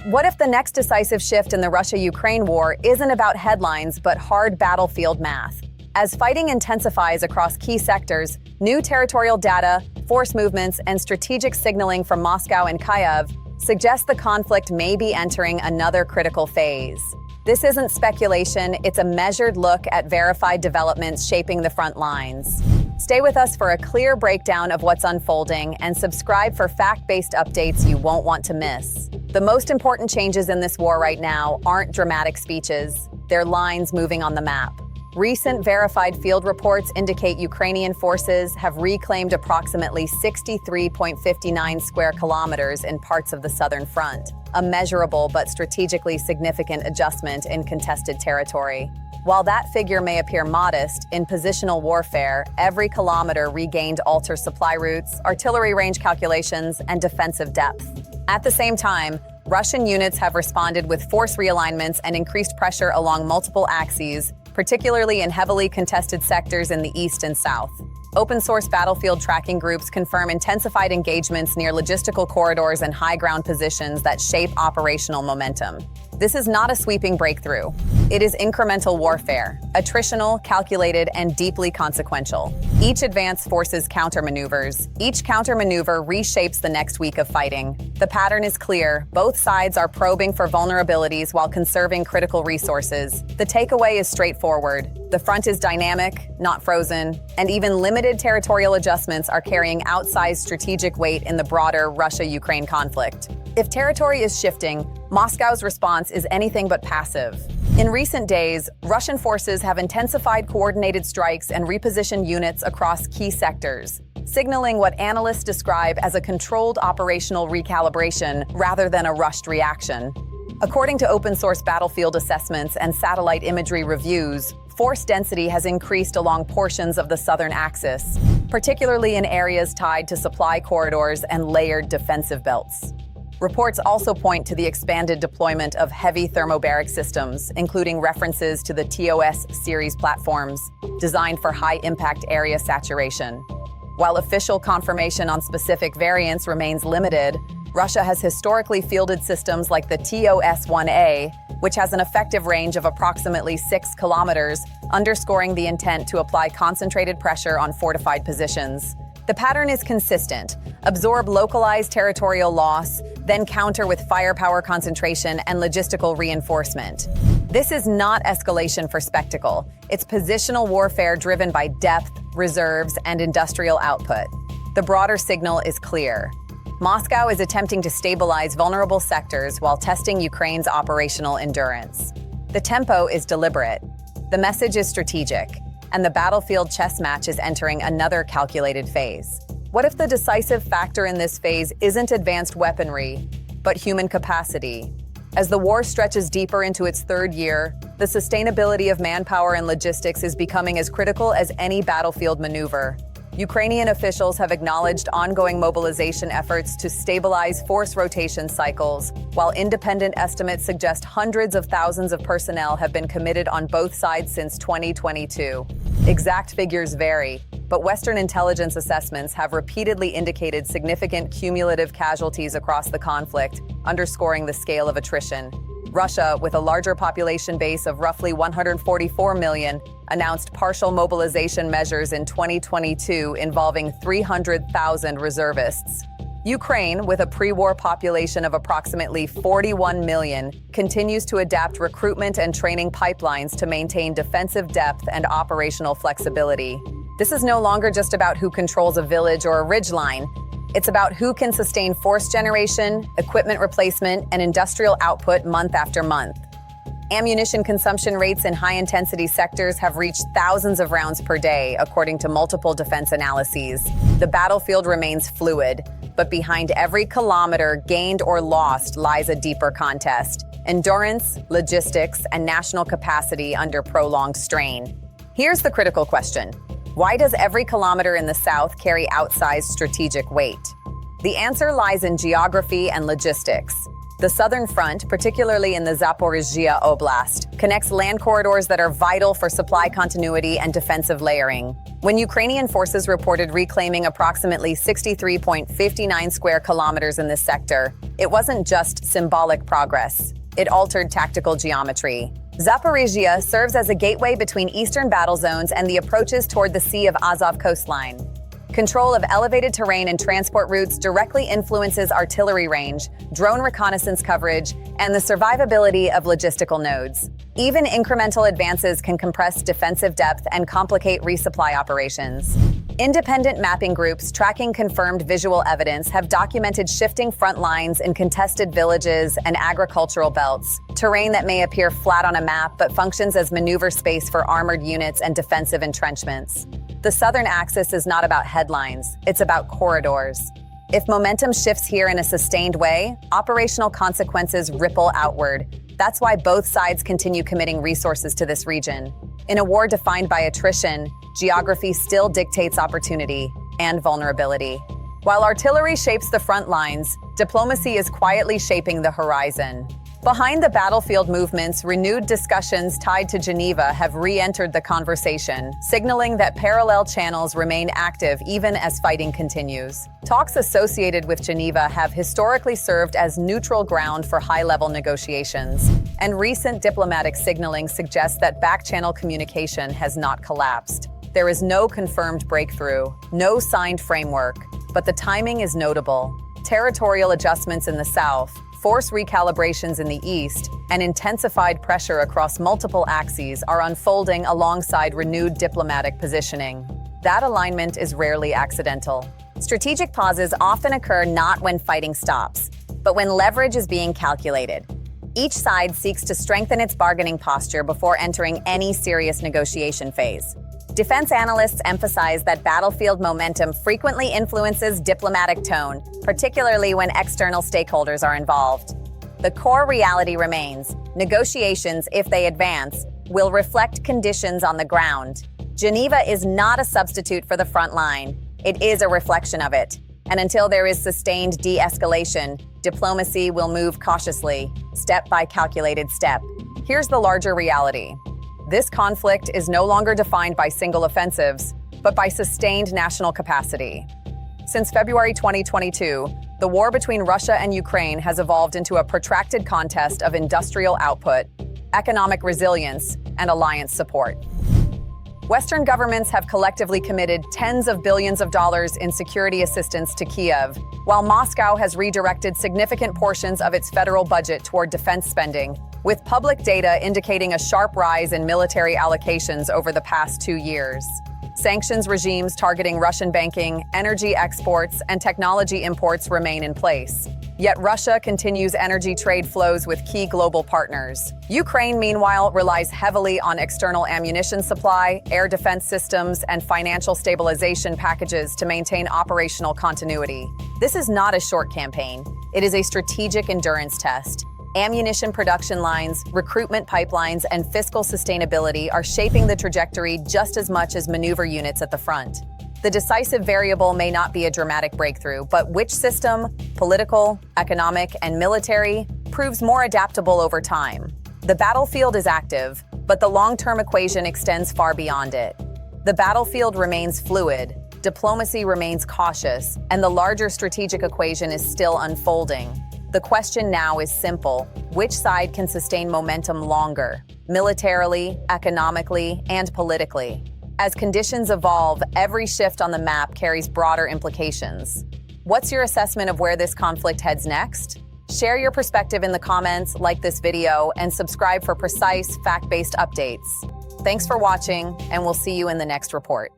What if the next decisive shift in the Russia-Ukraine war isn't about headlines but hard battlefield math? As fighting intensifies across key sectors, new territorial data, force movements, and strategic signaling from Moscow and Kyiv suggest the conflict may be entering another critical phase. This isn't speculation, it's a measured look at verified developments shaping the front lines. Stay with us for a clear breakdown of what's unfolding and subscribe for fact-based updates you won't want to miss. The most important changes in this war right now aren't dramatic speeches, they're lines moving on the map. Recent verified field reports indicate Ukrainian forces have reclaimed approximately 63.59 square kilometers in parts of the southern front, a measurable but strategically significant adjustment in contested territory. While that figure may appear modest, in positional warfare, every kilometer regained alters supply routes, artillery range calculations, and defensive depth. At the same time, Russian units have responded with force realignments and increased pressure along multiple axes, particularly in heavily contested sectors in the east and south. Open-source battlefield tracking groups confirm intensified engagements near logistical corridors and high-ground positions that shape operational momentum. This is not a sweeping breakthrough. It is incremental warfare, attritional, calculated, and deeply consequential. Each advance forces countermaneuvers. Each countermaneuver reshapes the next week of fighting. The pattern is clear. Both sides are probing for vulnerabilities while conserving critical resources. The takeaway is straightforward. The front is dynamic, not frozen, and even limited territorial adjustments are carrying outsized strategic weight in the broader Russia-Ukraine conflict. If territory is shifting, Moscow's response is anything but passive. In recent days, Russian forces have intensified coordinated strikes and repositioned units across key sectors, signaling what analysts describe as a controlled operational recalibration rather than a rushed reaction. According to open-source battlefield assessments and satellite imagery reviews, force density has increased along portions of the southern axis, particularly in areas tied to supply corridors and layered defensive belts. Reports also point to the expanded deployment of heavy thermobaric systems, including references to the TOS series platforms designed for high-impact area saturation. While official confirmation on specific variants remains limited, Russia has historically fielded systems like the TOS-1A, which has an effective range of approximately 6 kilometers, underscoring the intent to apply concentrated pressure on fortified positions. The pattern is consistent: absorb localized territorial loss, then counter with firepower concentration and logistical reinforcement. This is not escalation for spectacle. It's positional warfare driven by depth, reserves, and industrial output. The broader signal is clear. Moscow is attempting to stabilize vulnerable sectors while testing Ukraine's operational endurance. The tempo is deliberate. The message is strategic. And the battlefield chess match is entering another calculated phase. What if the decisive factor in this phase isn't advanced weaponry, but human capacity? As the war stretches deeper into its third year, the sustainability of manpower and logistics is becoming as critical as any battlefield maneuver. Ukrainian officials have acknowledged ongoing mobilization efforts to stabilize force rotation cycles, while independent estimates suggest hundreds of thousands of personnel have been committed on both sides since 2022. Exact figures vary, but Western intelligence assessments have repeatedly indicated significant cumulative casualties across the conflict, underscoring the scale of attrition. Russia, with a larger population base of roughly 144 million, announced partial mobilization measures in 2022 involving 300,000 reservists. Ukraine, with a pre-war population of approximately 41 million, continues to adapt recruitment and training pipelines to maintain defensive depth and operational flexibility. This is no longer just about who controls a village or a ridgeline. It's about who can sustain force generation, equipment replacement, and industrial output month after month. Ammunition consumption rates in high-intensity sectors have reached thousands of rounds per day, according to multiple defense analyses. The battlefield remains fluid, but behind every kilometer gained or lost lies a deeper contest: endurance, logistics, and national capacity under prolonged strain. Here's the critical question: why does every kilometer in the south carry outsized strategic weight? The answer lies in geography and logistics. The southern front, particularly in the Zaporizhzhia Oblast, connects land corridors that are vital for supply continuity and defensive layering. When Ukrainian forces reported reclaiming approximately 63.59 square kilometers in this sector, it wasn't just symbolic progress. It altered tactical geometry. Zaporizhzhia serves as a gateway between eastern battle zones and the approaches toward the Sea of Azov coastline. Control of elevated terrain and transport routes directly influences artillery range, drone reconnaissance coverage, and the survivability of logistical nodes. Even incremental advances can compress defensive depth and complicate resupply operations. Independent mapping groups tracking confirmed visual evidence have documented shifting front lines in contested villages and agricultural belts, terrain that may appear flat on a map but functions as maneuver space for armored units and defensive entrenchments. The southern axis is not about headlines, it's about corridors. If momentum shifts here in a sustained way, operational consequences ripple outward. That's why both sides continue committing resources to this region. In a war defined by attrition, geography still dictates opportunity and vulnerability. While artillery shapes the front lines, diplomacy is quietly shaping the horizon. Behind the battlefield movements, renewed discussions tied to Geneva have re-entered the conversation, signaling that parallel channels remain active even as fighting continues. Talks associated with Geneva have historically served as neutral ground for high-level negotiations, and recent diplomatic signaling suggests that back-channel communication has not collapsed. There is no confirmed breakthrough, no signed framework, but the timing is notable. Territorial adjustments in the south, force recalibrations in the east, and intensified pressure across multiple axes are unfolding alongside renewed diplomatic positioning. That alignment is rarely accidental. Strategic pauses often occur not when fighting stops, but when leverage is being calculated. Each side seeks to strengthen its bargaining posture before entering any serious negotiation phase. Defense analysts emphasize that battlefield momentum frequently influences diplomatic tone, particularly when external stakeholders are involved. The core reality remains: negotiations, if they advance, will reflect conditions on the ground. Geneva is not a substitute for the front line. It is a reflection of it. And until there is sustained de-escalation, diplomacy will move cautiously, step by calculated step. Here's the larger reality. This conflict is no longer defined by single offensives, but by sustained national capacity. Since February 2022, the war between Russia and Ukraine has evolved into a protracted contest of industrial output, economic resilience, and alliance support. Western governments have collectively committed tens of billions of dollars in security assistance to Kyiv, while Moscow has redirected significant portions of its federal budget toward defense spending, with public data indicating a sharp rise in military allocations over the past 2 years. Sanctions regimes targeting Russian banking, energy exports, and technology imports remain in place. Yet Russia continues energy trade flows with key global partners. Ukraine, meanwhile, relies heavily on external ammunition supply, air defense systems, and financial stabilization packages to maintain operational continuity. This is not a short campaign. It is a strategic endurance test. Ammunition production lines, recruitment pipelines, and fiscal sustainability are shaping the trajectory just as much as maneuver units at the front. The decisive variable may not be a dramatic breakthrough, but which system, political, economic, and military, proves more adaptable over time. The battlefield is active, but the long-term equation extends far beyond it. The battlefield remains fluid, diplomacy remains cautious, and the larger strategic equation is still unfolding. The question now is simple: which side can sustain momentum longer, militarily, economically, and politically? As conditions evolve, every shift on the map carries broader implications. What's your assessment of where this conflict heads next? Share your perspective in the comments, like this video, and subscribe for precise, fact-based updates. Thanks for watching, and we'll see you in the next report.